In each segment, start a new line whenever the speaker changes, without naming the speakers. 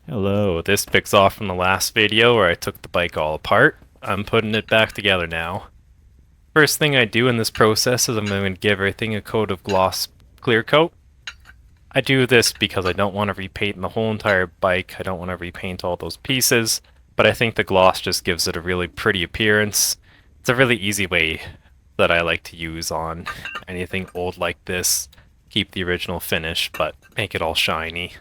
Hello, this picks off from the last video where I took the bike all apart. I'm putting it back together now. First thing I do in this process is I'm going to give everything a coat of gloss clear coat. I do this because I don't want to repaint the whole entire bike, I don't want to repaint all those pieces, but I think the gloss just gives it a really pretty appearance. It's a really easy way that I like to use on anything old like this. Keep the original finish, but make it all shiny.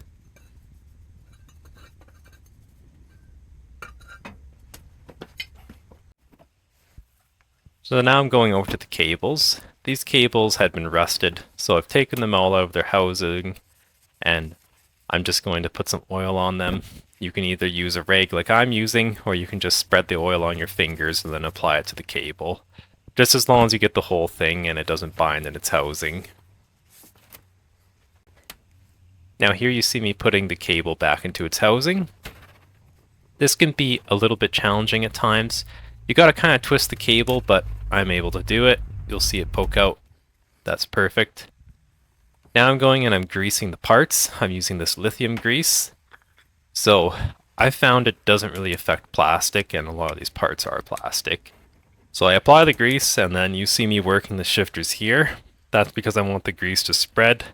So now I'm going over to the cables. These cables had been rusted, so I've taken them all out of their housing, and I'm just going to put some oil on them. You can either use a rag like I'm using, or you can just spread the oil on your fingers and then apply it to the cable. Just as long as you get the whole thing and it doesn't bind in its housing. Now here you see me putting the cable back into its housing. This can be a little bit challenging at times. You gotta kind of twist the cable, but I'm able to do it. You'll see it poke out. That's perfect. Now I'm going and I'm greasing the parts. I'm using this lithium grease. So I found it doesn't really affect plastic, and a lot of these parts are plastic. So I apply the grease, and then you see me working the shifters here. That's because I want the grease to spread.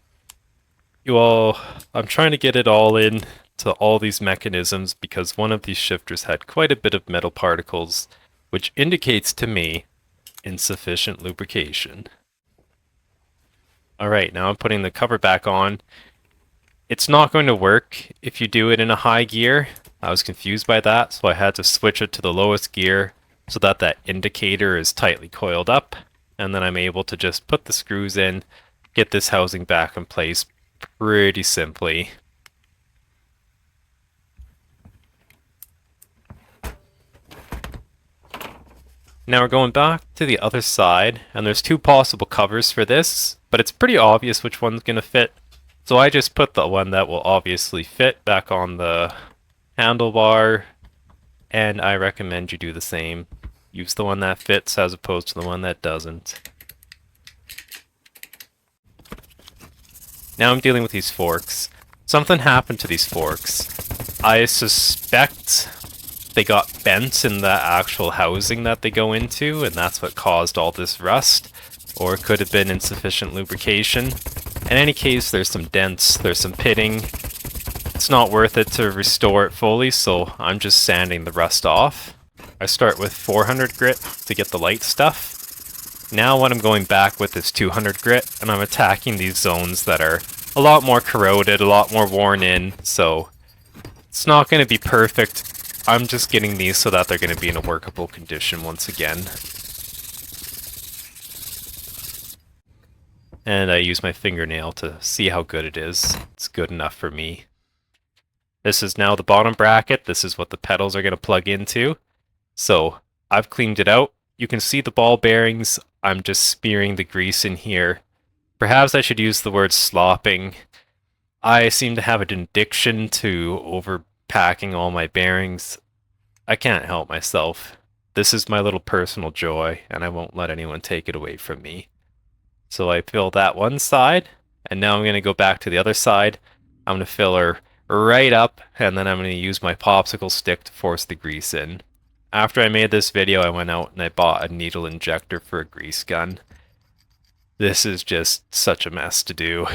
I'm trying to get it all in to all these mechanisms because one of these shifters had quite a bit of metal particles, which indicates to me insufficient lubrication. Alright, now I'm putting the cover back on. It's not going to work if you do it in a high gear. I was confused by that, so I had to switch it to the lowest gear so that that indicator is tightly coiled up, and then I'm able to just put the screws in, get this housing back in place pretty simply. Now we're going back to the other side, and there's two possible covers for this, but it's pretty obvious which one's going to fit. So I just put the one that will obviously fit back on the handlebar, and I recommend you do the same. Use the one that fits as opposed to the one that doesn't. Now I'm dealing with these forks. Something happened to these forks. I suspect they got bent in the actual housing that they go into, and that's what caused all this rust, or it could have been insufficient lubrication. In any case, there's some dents, there's some pitting. It's not worth it to restore it fully, so I'm just sanding the rust off. I start with 400 grit to get the light stuff. Now what I'm going back with is 200 grit, and I'm attacking these zones that are a lot more corroded, a lot more worn in, so it's not going to be perfect. I'm just getting these so that they're going to be in a workable condition once again. And I use my fingernail to see how good it is. It's good enough for me. This is now the bottom bracket. This is what the pedals are going to plug into. So I've cleaned it out. You can see the ball bearings. I'm just smearing the grease in here. Perhaps I should use the word slopping. I seem to have an addiction to overpacking all my bearings. I can't help myself. This is my little personal joy, and I won't let anyone take it away from me. So I fill that one side, and now I'm going to go back to the other side. I'm going to fill her right up, and then I'm going to use my popsicle stick to force the grease in. After I made this video, I went out and I bought a needle injector for a grease gun. This is just such a mess to do.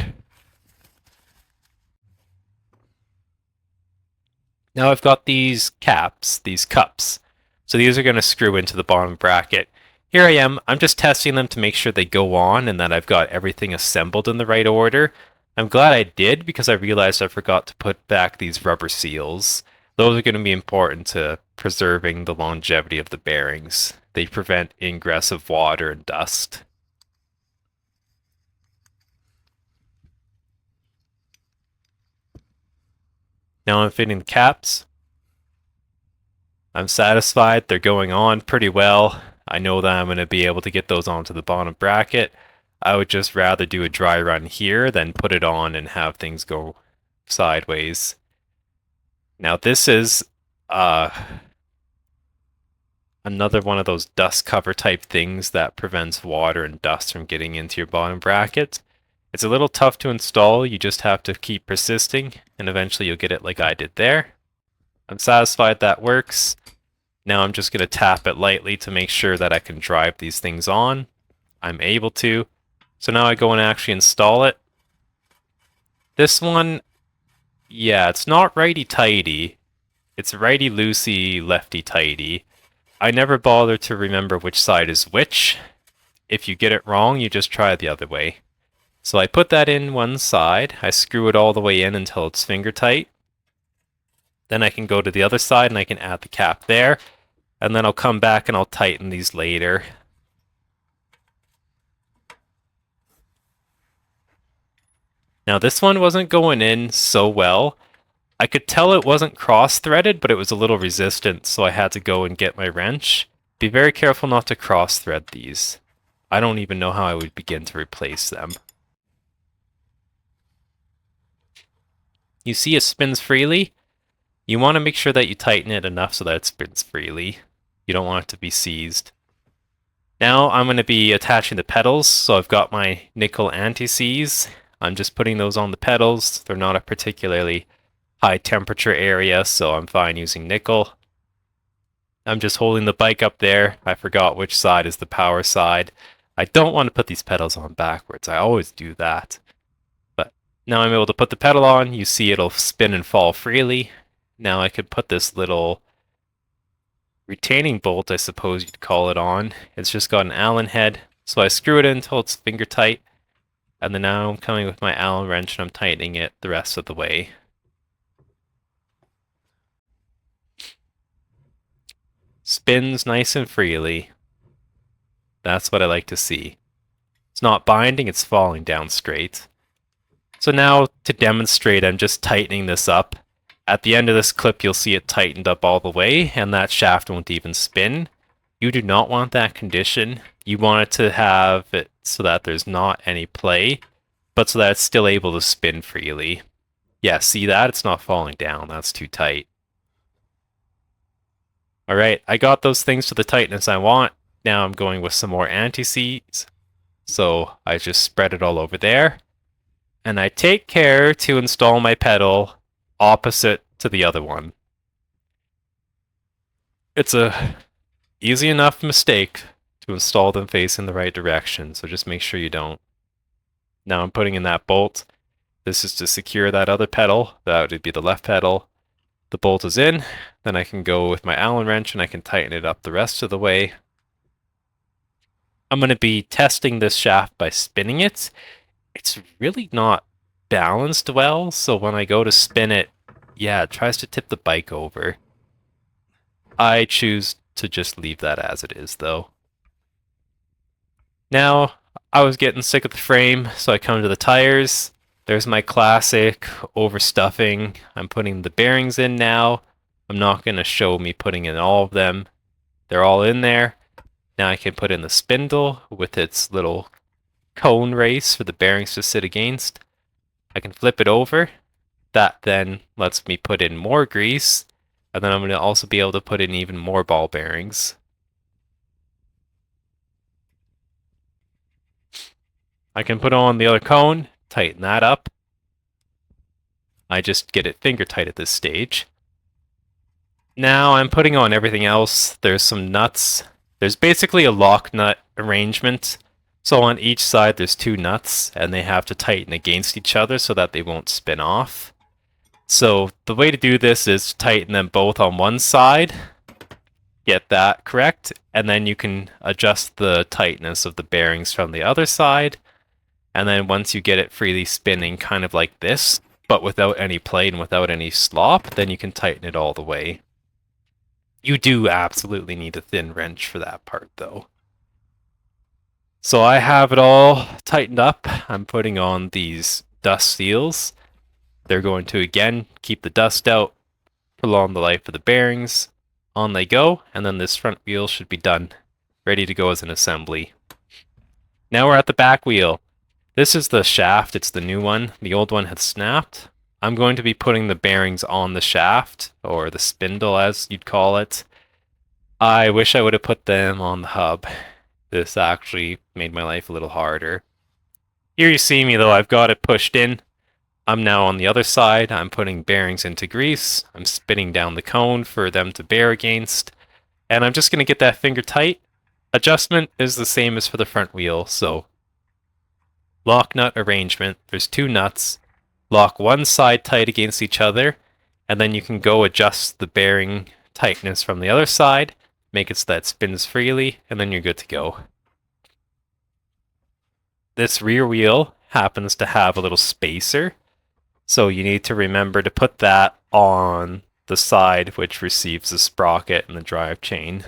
Now I've got these caps, these cups. So these are going to screw into the bottom bracket. Here I am, I'm just testing them to make sure they go on and that I've got everything assembled in the right order. I'm glad I did because I realized I forgot to put back these rubber seals. Those are going to be important to preserving the longevity of the bearings. They prevent ingress of water and dust. Now I'm fitting the caps. I'm satisfied, they're going on pretty well. I know that I'm going to be able to get those onto the bottom bracket. I would just rather do a dry run here than put it on and have things go sideways. Now this is another one of those dust cover type things that prevents water and dust from getting into your bottom bracket. It's a little tough to install, you just have to keep persisting, and eventually you'll get it like I did there. I'm satisfied that works. Now I'm just going to tap it lightly to make sure that I can drive these things on. I'm able to. So now I go and actually install it. This one, yeah, it's not righty-tighty. It's righty-loosey, lefty-tighty. I never bother to remember which side is which. If you get it wrong, you just try it the other way. So I put that in one side. I screw it all the way in until it's finger tight. Then I can go to the other side and I can add the cap there. And then I'll come back and I'll tighten these later. Now this one wasn't going in so well. I could tell it wasn't cross-threaded, but it was a little resistant, so I had to go and get my wrench. Be very careful not to cross-thread these. I don't even know how I would begin to replace them. You see it spins freely? You want to make sure that you tighten it enough so that it spins freely. You don't want it to be seized. Now I'm going to be attaching the pedals, so I've got my nickel anti-seize. I'm just putting those on the pedals. They're not a particularly high temperature area, so I'm fine using nickel. I'm just holding the bike up there. I forgot which side is the power side. I don't want to put these pedals on backwards. I always do that. But now I'm able to put the pedal on. You see it'll spin and fall freely. Now I could put this little retaining bolt, I suppose you'd call it, on. It's just got an Allen head. So I screw it in until it's finger tight. And then now I'm coming with my Allen wrench and I'm tightening it the rest of the way. Spins nice and freely. That's what I like to see. It's not binding, it's falling down straight. So now, to demonstrate, I'm just tightening this up. At the end of this clip, you'll see it tightened up all the way, and that shaft won't even spin. You do not want that condition. You want it to have it so that there's not any play, but so that it's still able to spin freely. Yeah, see that? It's not falling down. That's too tight. Alright, I got those things to the tightness I want. Now I'm going with some more anti-seize. So I just spread it all over there. And I take care to install my pedal opposite to the other one. It's a easy enough mistake to install them facing the right direction, so just make sure you don't. Now I'm putting in that bolt. This is to secure that other pedal. That would be the left pedal. The bolt is in. Then I can go with my Allen wrench and I can tighten it up the rest of the way. I'm going to be testing this shaft by spinning it. It's really not balanced well, so when I go to spin it, yeah, it tries to tip the bike over. I choose to just leave that as it is, though. Now, I was getting sick of the frame, so I come to the tires. There's my classic overstuffing. I'm putting the bearings in now. I'm not going to show me putting in all of them. They're all in there. Now I can put in the spindle with its little cone race for the bearings to sit against. I can flip it over. That then lets me put in more grease. And then I'm going to also be able to put in even more ball bearings. I can put on the other cone, tighten that up. I just get it finger tight at this stage. Now I'm putting on everything else. There's some nuts. There's basically a lock nut arrangement. So on each side there's two nuts and they have to tighten against each other so that they won't spin off. So the way to do this is to tighten them both on one side. Get that correct. And then you can adjust the tightness of the bearings from the other side. And then once you get it freely spinning kind of like this, but without any play and without any slop, then you can tighten it all the way. You do absolutely need a thin wrench for that part though. So I have it all tightened up. I'm putting on these dust seals. They're going to again keep the dust out, prolong the life of the bearings. On they go, and then this front wheel should be done, ready to go as an assembly. Now we're at the back wheel. This is the shaft, it's the new one. The old one had snapped. I'm going to be putting the bearings on the shaft, or the spindle as you'd call it. I wish I would have put them on the hub. This actually made my life a little harder. Here you see me though, I've got it pushed in. I'm now on the other side. I'm putting bearings into grease. I'm spinning down the cone for them to bear against. And I'm just going to get that finger tight. Adjustment is the same as for the front wheel, so lock nut arrangement. There's two nuts. Lock one side tight against each other, and then you can go adjust the bearing tightness from the other side, make it so that it spins freely, and then you're good to go. This rear wheel happens to have a little spacer, so you need to remember to put that on the side which receives the sprocket and the drive chain.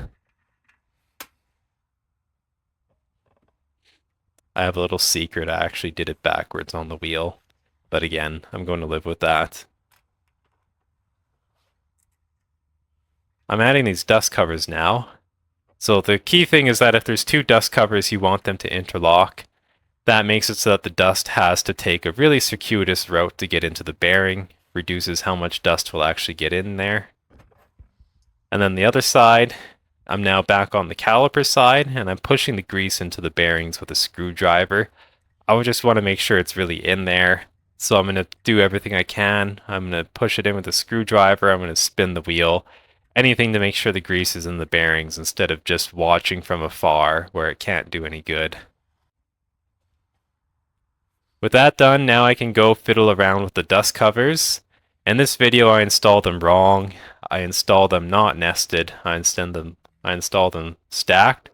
I have a little secret, I actually did it backwards on the wheel, but again, I'm going to live with that. I'm adding these dust covers now. So the key thing is that if there's two dust covers, you want them to interlock. That makes it so that the dust has to take a really circuitous route to get into the bearing, reduces how much dust will actually get in there. And then the other side, I'm now back on the caliper side, and I'm pushing the grease into the bearings with a screwdriver. I would just want to make sure it's really in there. So I'm going to do everything I can. I'm going to push it in with a screwdriver. I'm going to spin the wheel. Anything to make sure the grease is in the bearings instead of just watching from afar where it can't do any good. With that done, now I can go fiddle around with the dust covers. In this video I installed them wrong. I installed them not nested. I installed them stacked.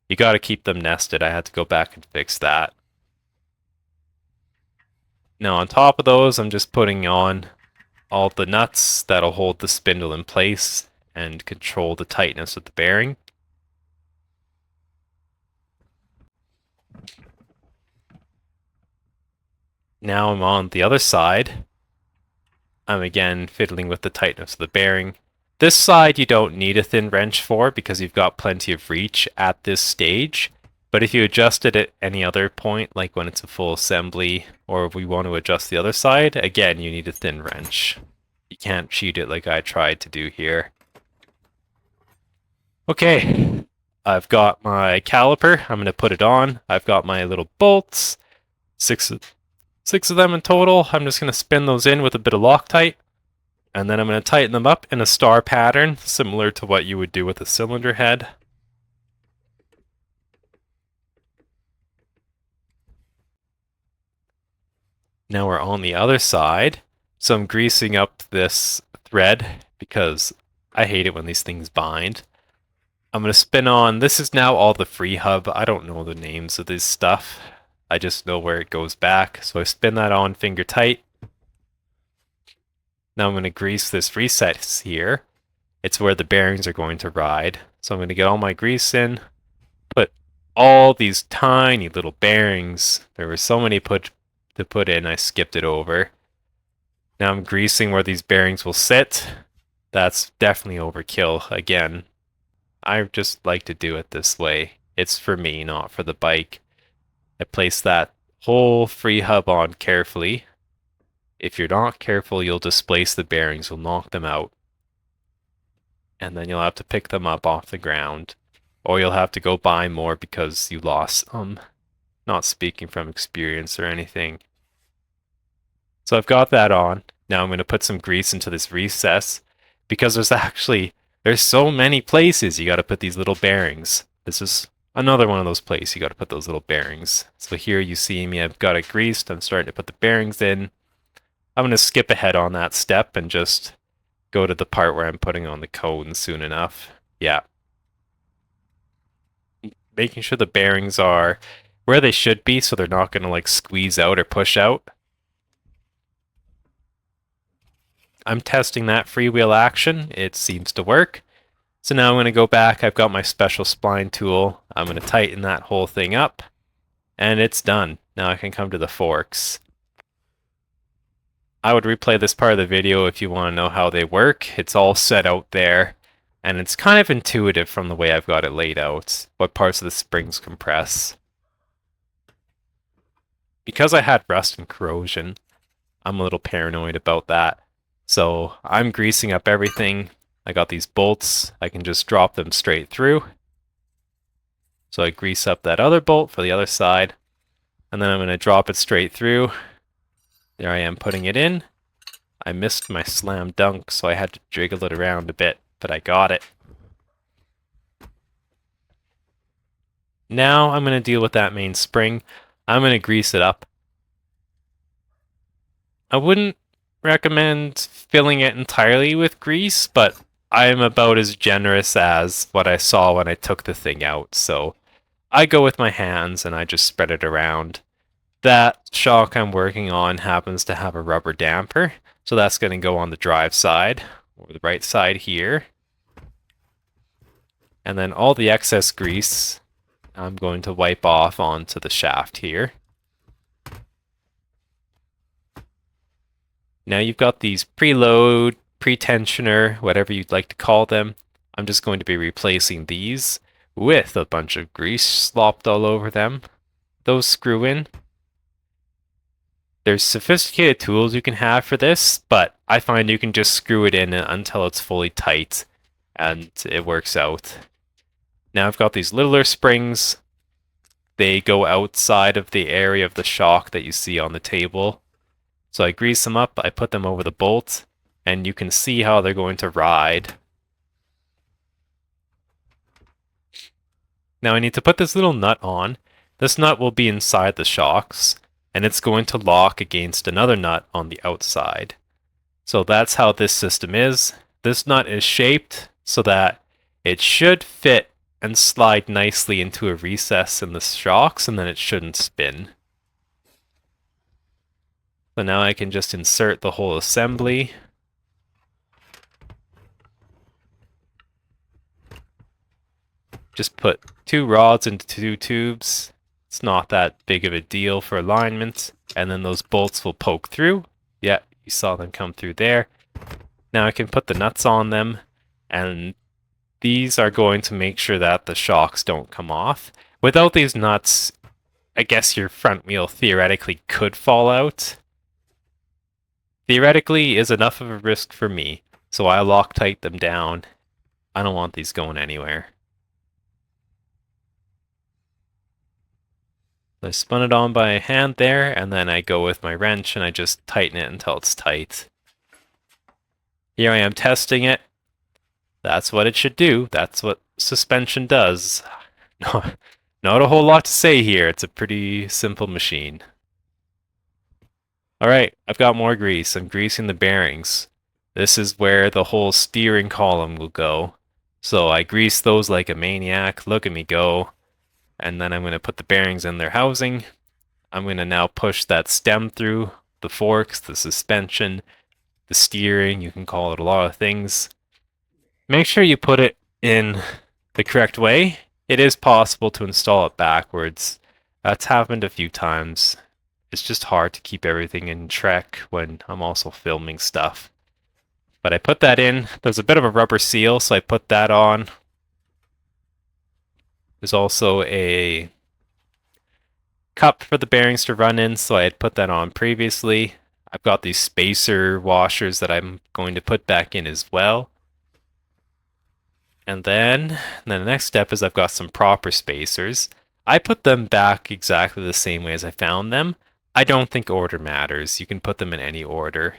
You gotta keep them nested. I had to go back and fix that. Now on top of those, I'm just putting on all the nuts that'll hold the spindle in place and control the tightness of the bearing. Now I'm on the other side. I'm again fiddling with the tightness of the bearing. This side you don't need a thin wrench for because you've got plenty of reach at this stage. But if you adjust it at any other point, like when it's a full assembly, or if we want to adjust the other side, again you need a thin wrench. You can't cheat it like I tried to do here. Okay, I've got my caliper. I'm going to put it on. I've got my little bolts. Six of them in total. I'm just going to spin those in with a bit of Loctite. And then I'm going to tighten them up in a star pattern, similar to what you would do with a cylinder head. Now we're on the other side. So I'm greasing up this thread because I hate it when these things bind. I'm going to spin on, this is now all the free hub. I don't know the names of this stuff. I just know where it goes back. So I spin that on finger tight. Now I'm going to grease this reset here. It's where the bearings are going to ride. So I'm going to get all my grease in, put all these tiny little bearings. There were so many to put in, I skipped it over. Now I'm greasing where these bearings will sit. That's definitely overkill. Again, I just like to do it this way. It's for me, not for the bike. I place that whole free hub on carefully. If you're not careful, you'll displace the bearings, you'll knock them out. And then you'll have to pick them up off the ground. Or you'll have to go buy more because you lost them. Not speaking from experience or anything. So I've got that on. Now I'm going to put some grease into this recess because there's so many places you got to put these little bearings. This is another one of those places you got to put those little bearings. So here you see me, I've got it greased. I'm starting to put the bearings in. I'm going to skip ahead on that step and just go to the part where I'm putting on the cone soon enough. Yeah. Making sure the bearings are where they should be so they're not going to like squeeze out or push out. I'm testing that freewheel action. It seems to work. So now I'm going to go back. I've got my special spline tool. I'm going to tighten that whole thing up. And it's done. Now I can come to the forks. I would replay this part of the video if you want to know how they work. It's all set out there. And it's kind of intuitive from the way I've got it laid out. What parts of the springs compress. Because I had rust and corrosion, I'm a little paranoid about that. So I'm greasing up everything. I got these bolts. I can just drop them straight through. So I grease up that other bolt for the other side. And then I'm going to drop it straight through. There I am putting it in. I missed my slam dunk, so I had to jiggle it around a bit, but I got it. Now I'm going to deal with that main spring. I'm going to grease it up. I wouldn't recommend filling it entirely with grease, but I'm about as generous as what I saw when I took the thing out, so I go with my hands and I just spread it around. That shock I'm working on happens to have a rubber damper, so that's going to go on the drive side, or the right side here. And then all the excess grease I'm going to wipe off onto the shaft here. Now you've got these preload, pretensioner, whatever you'd like to call them. I'm just going to be replacing these with a bunch of grease slopped all over them. Those screw in. There's sophisticated tools you can have for this, but I find you can just screw it in until it's fully tight, and it works out. Now I've got these littler springs. They go outside of the area of the shock that you see on the table. So I grease them up, I put them over the bolt, and you can see how they're going to ride. Now I need to put this little nut on. This nut will be inside the shocks, and it's going to lock against another nut on the outside. So that's how this system is. This nut is shaped so that it should fit and slide nicely into a recess in the shocks, and then it shouldn't spin. So now I can just insert the whole assembly. Just put 2 rods into 2 tubes. It's not that big of a deal for alignment. And then those bolts will poke through. Yeah, you saw them come through there. Now I can put the nuts on them, and these are going to make sure that the shocks don't come off. Without these nuts, I guess your front wheel theoretically could fall out. Theoretically is enough of a risk for me, so I Loctite them down. I don't want these going anywhere. I spun it on by hand there, and then I go with my wrench and I just tighten it until it's tight. Here I am testing it. That's what it should do. That's what suspension does. Not a whole lot to say here. It's a pretty simple machine. Alright, I've got more grease. I'm greasing the bearings. This is where the whole steering column will go. So I grease those like a maniac. Look at me go. And then I'm going to put the bearings in their housing. I'm going to now push that stem through, the forks, the suspension, the steering. You can call it a lot of things. Make sure you put it in the correct way. It is possible to install it backwards. That's happened a few times. It's just hard to keep everything in track when I'm also filming stuff. But I put that in. There's a bit of a rubber seal, so I put that on. There's also a cup for the bearings to run in, so I had put that on previously. I've got these spacer washers that I'm going to put back in as well. And then the next step is I've got some proper spacers. I put them back exactly the same way as I found them. I don't think order matters. You can put them in any order.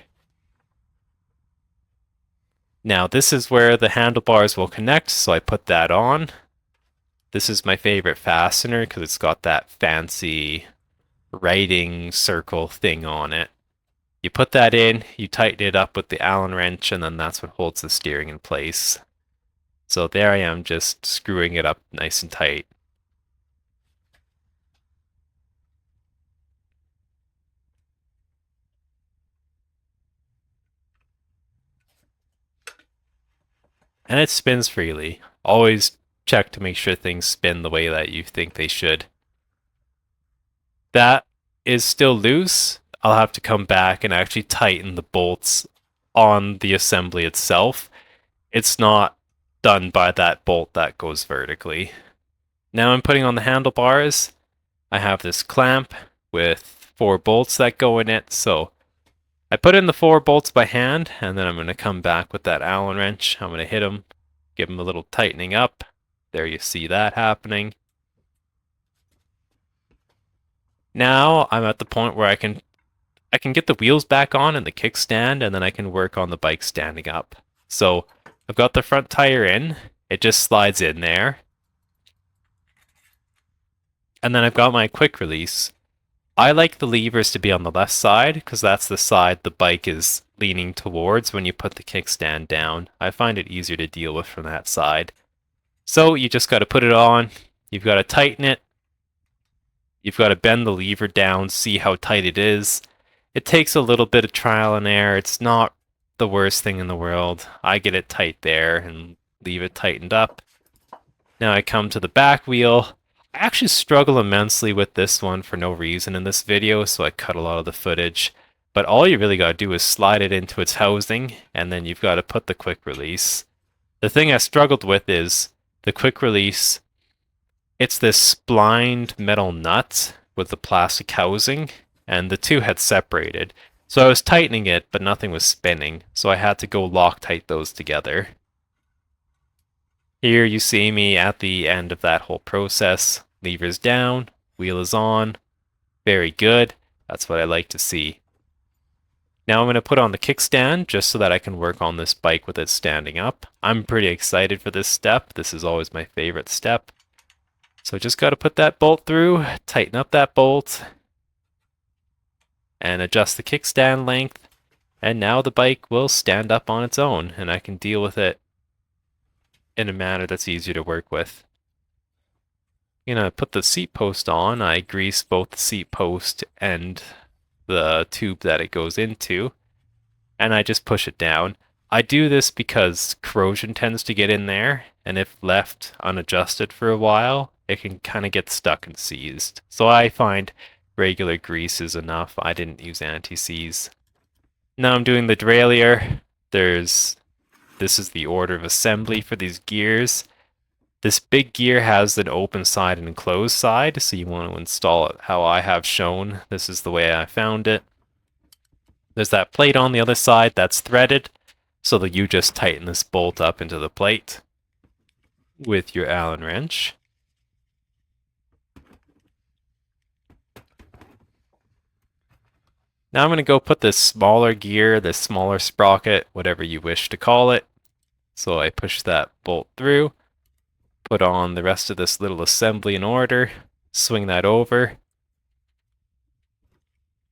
Now this is where the handlebars will connect, so I put that on. This is my favorite fastener because it's got that fancy writing circle thing on it. You put that in, you tighten it up with the Allen wrench, and then that's what holds the steering in place. So there I am, just screwing it up nice and tight. And it spins freely. Always check to make sure things spin the way that you think they should. That is still loose. I'll have to come back and actually tighten the bolts on the assembly itself. It's not done by that bolt that goes vertically. Now I'm putting on the handlebars. I have this clamp with 4 bolts that go in it, so I put in the 4 bolts by hand, and then I'm going to come back with that Allen wrench. I'm going to hit them, give them a little tightening up. There you see that happening. Now I'm at the point where I can I can get the wheels back on and the kickstand, and then I can work on the bike standing up. So I've got the front tire in, it just slides in there. And then I've got my quick release. I like the levers to be on the left side because that's the side the bike is leaning towards when you put the kickstand down. I find it easier to deal with from that side. So you just got to put it on, you've got to tighten it, you've got to bend the lever down, see how tight it is. It takes a little bit of trial and error. It's not the worst thing in the world. I get it tight there and leave it tightened up. Now I come to the back wheel. I actually struggle immensely with this one for no reason in this video, so I cut a lot of the footage. But all you really got to do is slide it into its housing, and then you've got to put the quick release. The thing I struggled with is the quick release. It's this splined metal nut with the plastic housing, and the two had separated. So I was tightening it, but nothing was spinning, so I had to go Loctite those together. Here you see me at the end of that whole process. Lever's down, wheel is on. Very good. That's what I like to see. Now I'm going to put on the kickstand just so that I can work on this bike with it standing up. I'm pretty excited for this step. This is always my favorite step. So just got to put that bolt through, tighten up that bolt, and adjust the kickstand length. And now the bike will stand up on its own, and I can deal with it in a manner that's easier to work with. I'm gonna put the seat post on. I grease both the seat post and the tube that it goes into, and I just push it down. I do this because corrosion tends to get in there, and if left unadjusted for a while, it can kind of get stuck and seized. So I find regular grease is enough. I didn't use anti-seize. Now I'm doing the derailleur. This is the order of assembly for these gears. This big gear has an open side and a closed side, so you want to install it how I have shown. This is the way I found it. There's that plate on the other side that's threaded, so that you just tighten this bolt up into the plate with your Allen wrench. Now I'm going to go put this smaller gear, this smaller sprocket, whatever you wish to call it. So I push that bolt through, put on the rest of this little assembly in order, swing that over.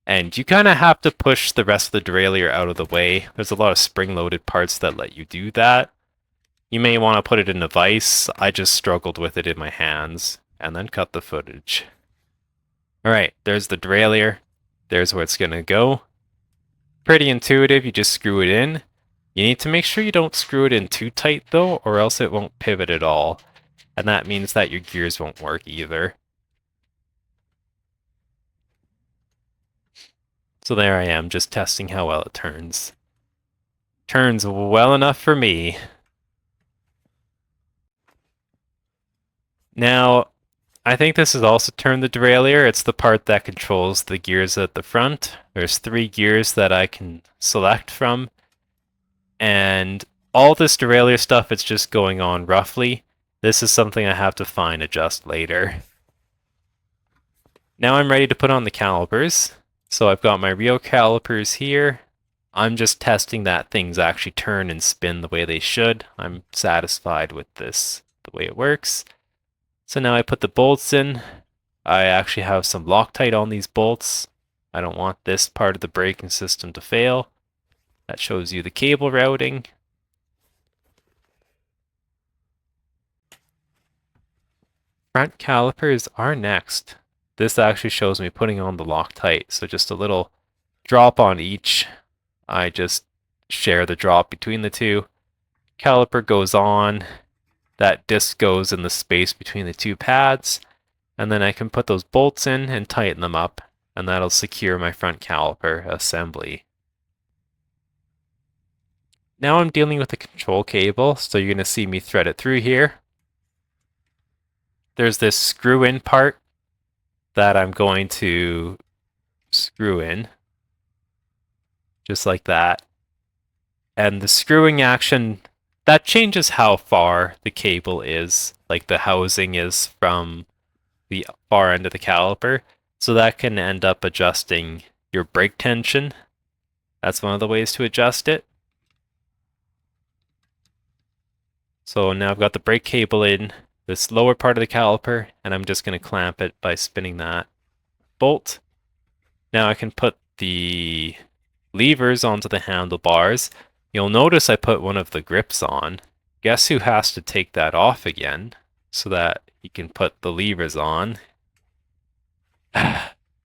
And you kind of have to push the rest of the derailleur out of the way. There's a lot of spring-loaded parts that let you do that. You may want to put it in a vise. I just struggled with it in my hands, and then cut the footage. Alright, there's the derailleur. There's where it's going to go. Pretty intuitive, you just screw it in. You need to make sure you don't screw it in too tight though, or else it won't pivot at all. And that means that your gears won't work either. So there I am, just testing how well it turns. Turns well enough for me. Now, I think this has also turned the derailleur. It's the part that controls the gears at the front. There's 3 gears that I can select from. And all this derailleur stuff, it's just going on roughly. This is something I have to fine adjust later. Now I'm ready to put on the calipers. So I've got my real calipers here. I'm just testing that things actually turn and spin the way they should. I'm satisfied with this, the way it works. So now I put the bolts in. I actually have some Loctite on these bolts. I don't want this part of the braking system to fail. That shows you the cable routing. Front calipers are next. This actually shows me putting on the Loctite. So just a little drop on each. I just share the drop between the two. Caliper goes on. That disc goes in the space between the 2 pads, and then I can put those bolts in and tighten them up, and that'll secure my front caliper assembly. Now I'm dealing with the control cable, so you're going to see me thread it through here. There's this screw-in part that I'm going to screw in, just like that. And the screwing action, that changes how far the cable is, like the housing is from the far end of the caliper. So that can end up adjusting your brake tension. That's one of the ways to adjust it. So now I've got the brake cable in this lower part of the caliper, and I'm just going to clamp it by spinning that bolt. Now I can put the levers onto the handlebars. You'll notice I put one of the grips on. Guess who has to take that off again so that you can put the levers on?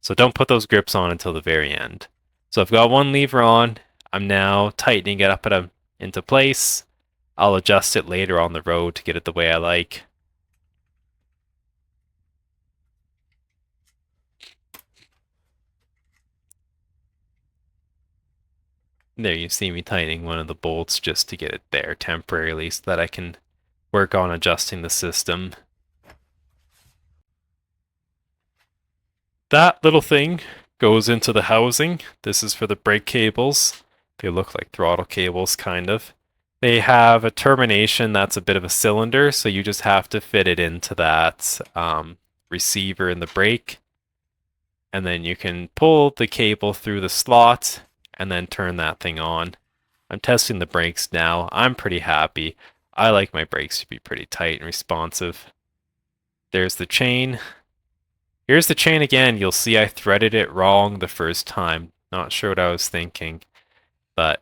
So don't put those grips on until the very end. So I've got one lever on. I'm now tightening it up into place. I'll adjust it later on the road to get it the way I like. There you see me tightening one of the bolts just to get it there temporarily so that I can work on adjusting the system. That little thing goes into the housing. This is for the brake cables. They look like throttle cables, kind of. They have a termination that's a bit of a cylinder, so you just have to fit it into that receiver in the brake. And then you can pull the cable through the slot and then turn that thing on. I'm testing the brakes now. I'm pretty happy. I like my brakes to be pretty tight and responsive. There's the chain. Here's the chain again. You'll see I threaded it wrong the first time. Not sure what I was thinking, but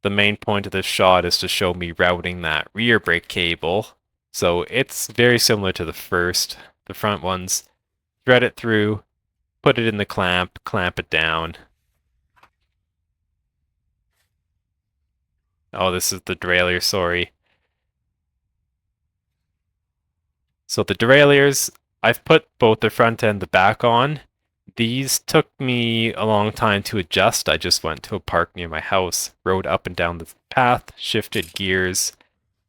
the main point of this shot is to show me routing that rear brake cable. So it's very similar to the front ones. Thread it through, put it in the clamp it down. Oh, this is the derailleur, sorry. So the derailleurs, I've put both the front and the back on. These took me a long time to adjust. I just went to a park near my house, rode up and down the path, shifted gears,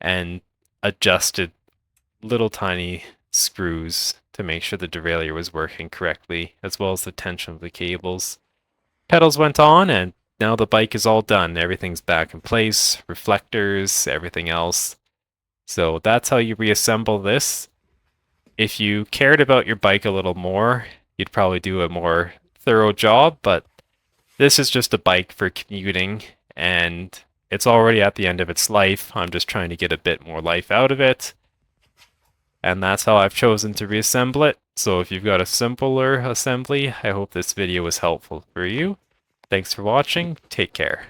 and adjusted little tiny screws to make sure the derailleur was working correctly, as well as the tension of the cables. Pedals went on, and now the bike is all done. Everything's back in place, reflectors, everything else. So that's how you reassemble this. If you cared about your bike a little more, you'd probably do a more thorough job, but this is just a bike for commuting, and it's already at the end of its life. I'm just trying to get a bit more life out of it, and that's how I've chosen to reassemble it. So if you've got a simpler assembly, I hope this video was helpful for you. Thanks for watching. Take care.